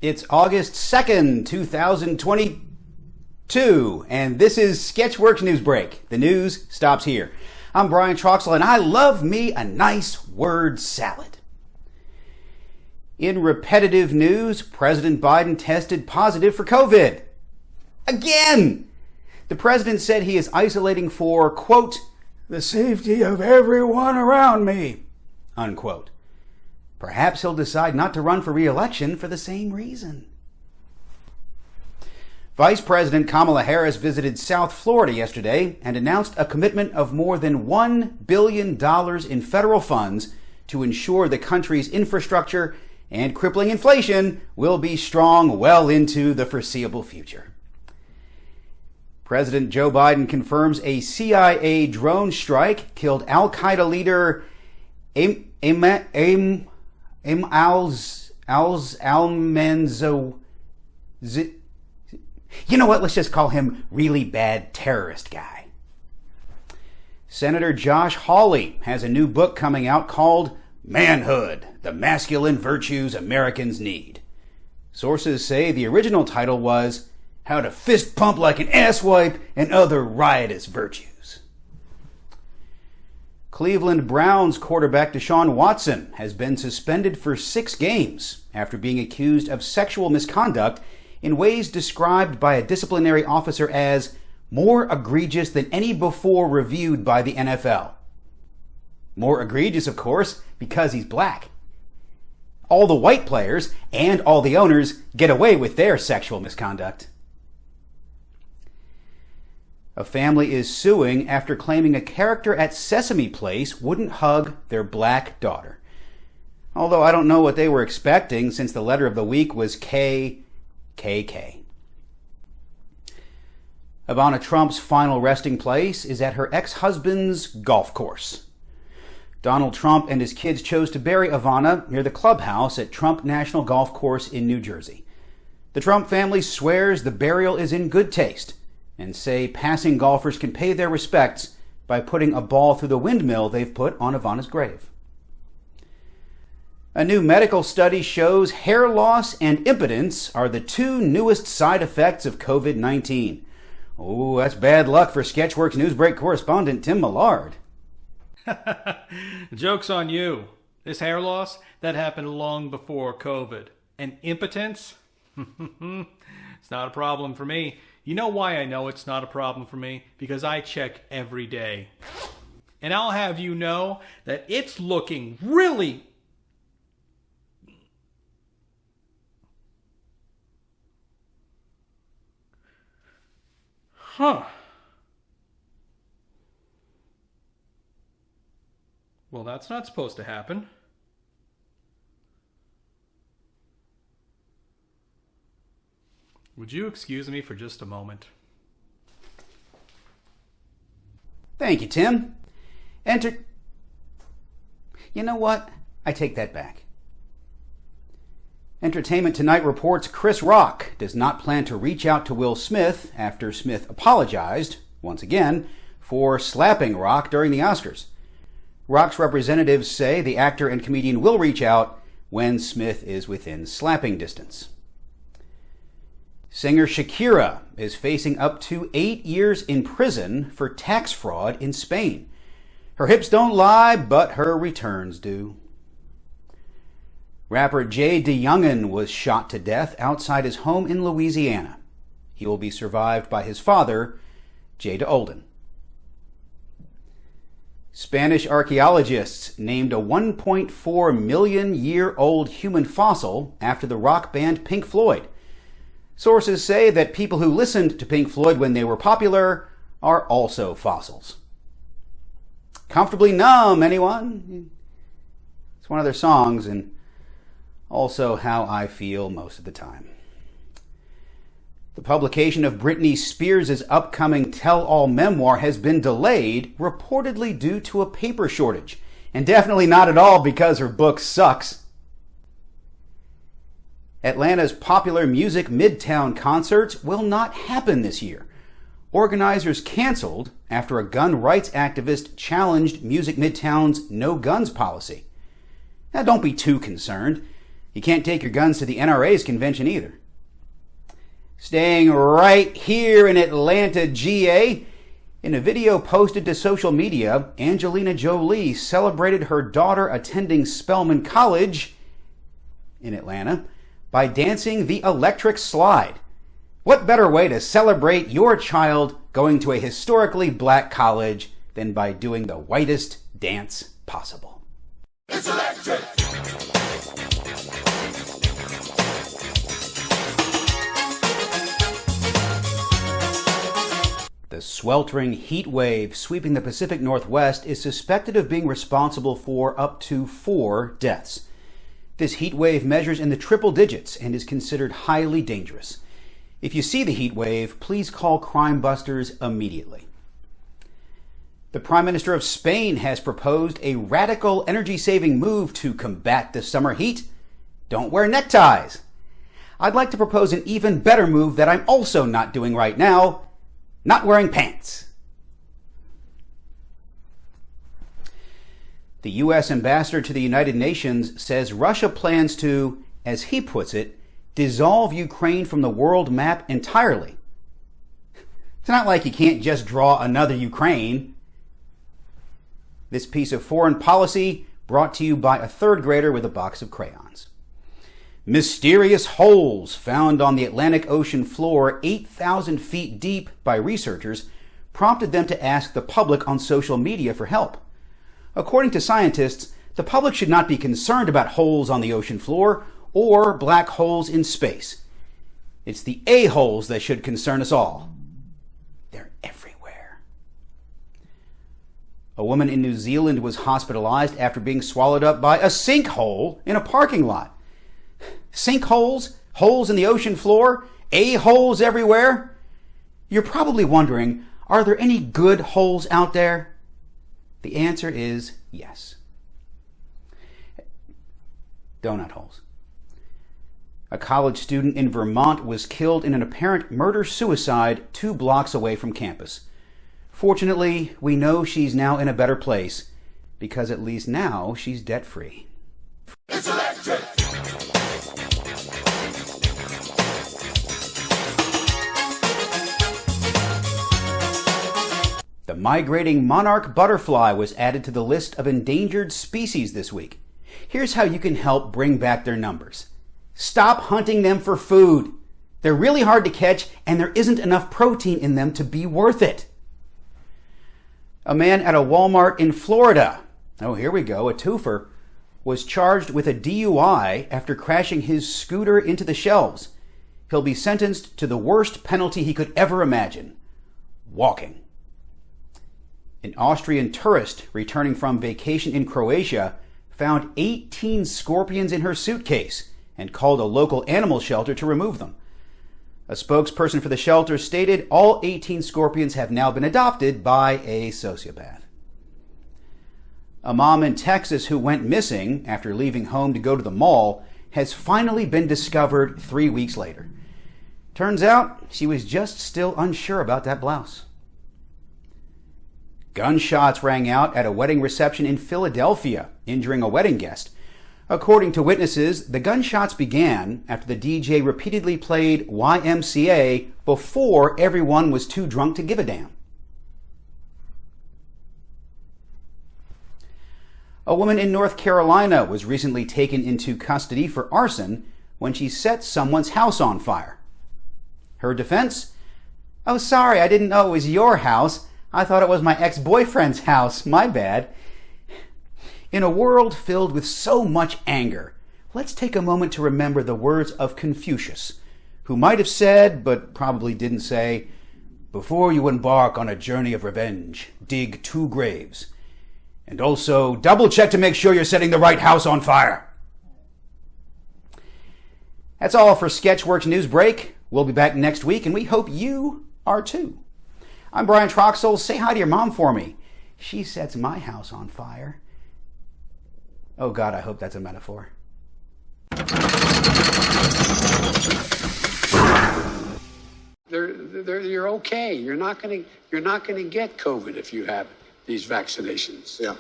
It's August 2nd, 2022, and this is Sketchworks NewsBrake. The news stops here. I'm Brian Troxel, and I love me a nice word salad. In repetitive news, President Biden tested positive for COVID. Again! The president said he is isolating for, quote, the safety of everyone around me, unquote. Perhaps he'll decide not to run for re-election for the same reason. Vice President Kamala Harris visited South Florida yesterday and announced a commitment of more than $1 billion in federal funds to ensure the country's infrastructure and crippling inflation will be strong well into the foreseeable future. President Joe Biden confirms a CIA drone strike killed Al-Qaeda leader Al-Manzo. You know what? Let's just call him really bad terrorist guy. Senator Josh Hawley has a new book coming out called Manhood, the Masculine Virtues Americans Need. Sources say the original title was How to Fist Pump Like an Asswipe and Other Riotous Virtues. Cleveland Browns quarterback Deshaun Watson has been suspended for 6 games after being accused of sexual misconduct in ways described by a disciplinary officer as more egregious than any before reviewed by the NFL. More egregious, of course, because he's black. All the white players and all the owners get away with their sexual misconduct. A family is suing after claiming a character at Sesame Place wouldn't hug their black daughter. Although I don't know what they were expecting since the letter of the week was KKK. Ivana Trump's final resting place is at her ex-husband's golf course. Donald Trump and his kids chose to bury Ivana near the clubhouse at Trump National Golf Course in New Jersey. The Trump family swears the burial is in good taste and say passing golfers can pay their respects by putting a ball through the windmill they've put on Ivana's grave. A new medical study shows hair loss and impotence are the 2 newest side effects of COVID-19. Oh, that's bad luck for Sketchworks NewsBrake correspondent Tim Millard. Joke's on you. This hair loss, that happened long before COVID. And impotence? It's not a problem for me. You know why I know it's not a problem for me? Because I check every day. And I'll have you know that it's looking really... Well, that's not supposed to happen. Would you excuse me for just a moment? Thank you, Tim. You know what? I take that back. Entertainment Tonight reports Chris Rock does not plan to reach out to Will Smith after Smith apologized, once again, for slapping Rock during the Oscars. Rock's representatives say the actor and comedian will reach out when Smith is within slapping distance. Singer Shakira is facing up to 8 years in prison for tax fraud in Spain. Her hips don't lie, but her returns do. Rapper Jay DeYoungin was shot to death outside his home in Louisiana. He will be survived by his father, Jay DeOlden. Spanish archaeologists named a 1.4 million year old human fossil after the rock band Pink Floyd. Sources say that people who listened to Pink Floyd when they were popular are also fossils. Comfortably Numb, anyone? It's one of their songs and also how I feel most of the time. The publication of Britney Spears' upcoming tell-all memoir has been delayed, reportedly due to a paper shortage, and definitely not at all because her book sucks. Atlanta's popular Music Midtown concerts will not happen this year. Organizers canceled after a gun rights activist challenged Music Midtown's no guns policy. Now, don't be too concerned. You can't take your guns to the NRA's convention either. Staying right here in Atlanta, GA, in a video posted to social media, Angelina Jolie celebrated her daughter attending Spelman College in Atlanta by dancing the electric slide. What better way to celebrate your child going to a historically black college than by doing the whitest dance possible? It's electric! The sweltering heat wave sweeping the Pacific Northwest is suspected of being responsible for up to 4 deaths. This heat wave measures in the triple digits and is considered highly dangerous. If you see the heat wave, please call Crime Busters immediately. The Prime Minister of Spain has proposed a radical energy-saving move to combat the summer heat. Don't wear neckties. I'd like to propose an even better move that I'm also not doing right now: not wearing pants. The U.S. ambassador to the United Nations says Russia plans to, as he puts it, dissolve Ukraine from the world map entirely. It's not like you can't just draw another Ukraine. This piece of foreign policy brought to you by a third grader with a box of crayons. Mysterious holes found on the Atlantic Ocean floor 8,000 feet deep by researchers prompted them to ask the public on social media for help. According to scientists, the public should not be concerned about holes on the ocean floor or black holes in space. It's the a-holes that should concern us all. They're everywhere. A woman in New Zealand was hospitalized after being swallowed up by a sinkhole in a parking lot. Sinkholes, holes in the ocean floor, a-holes everywhere. You're probably wondering, are there any good holes out there? The answer is yes. Donut holes. A college student in Vermont was killed in an apparent murder-suicide 2 blocks away from campus. Fortunately, we know she's now in a better place, because at least now she's debt-free. It's electric! The migrating monarch butterfly was added to the list of endangered species this week. Here's how you can help bring back their numbers. Stop hunting them for food. They're really hard to catch, and there isn't enough protein in them to be worth it. A man at a Walmart in Florida, oh, here we go, a twofer, was charged with a DUI after crashing his scooter into the shelves. He'll be sentenced to the worst penalty he could ever imagine: walking. An Austrian tourist returning from vacation in Croatia found 18 scorpions in her suitcase and called a local animal shelter to remove them. A spokesperson for the shelter stated all 18 scorpions have now been adopted by a sociopath. A mom in Texas who went missing after leaving home to go to the mall has finally been discovered 3 weeks later. Turns out she was just still unsure about that blouse. Gunshots rang out at a wedding reception in Philadelphia, injuring a wedding guest. According to witnesses, the gunshots began after the DJ repeatedly played YMCA before everyone was too drunk to give a damn. A woman in North Carolina was recently taken into custody for arson when she set someone's house on fire. Her defense? "Oh, sorry, I didn't know it was your house. I thought it was my ex-boyfriend's house. My bad." In a world filled with so much anger, let's take a moment to remember the words of Confucius, who might have said, but probably didn't say, "Before you embark on a journey of revenge, dig 2 graves. And also, double check to make sure you're setting the right house on fire." That's all for Sketchworks NewsBrake. We'll be back next week, and we hope you are too. I'm Brian Troxel. Say hi to your mom for me. She sets my house on fire. Oh God, I hope that's a metaphor. You're okay. You're not going to get COVID if you have these vaccinations. Yeah.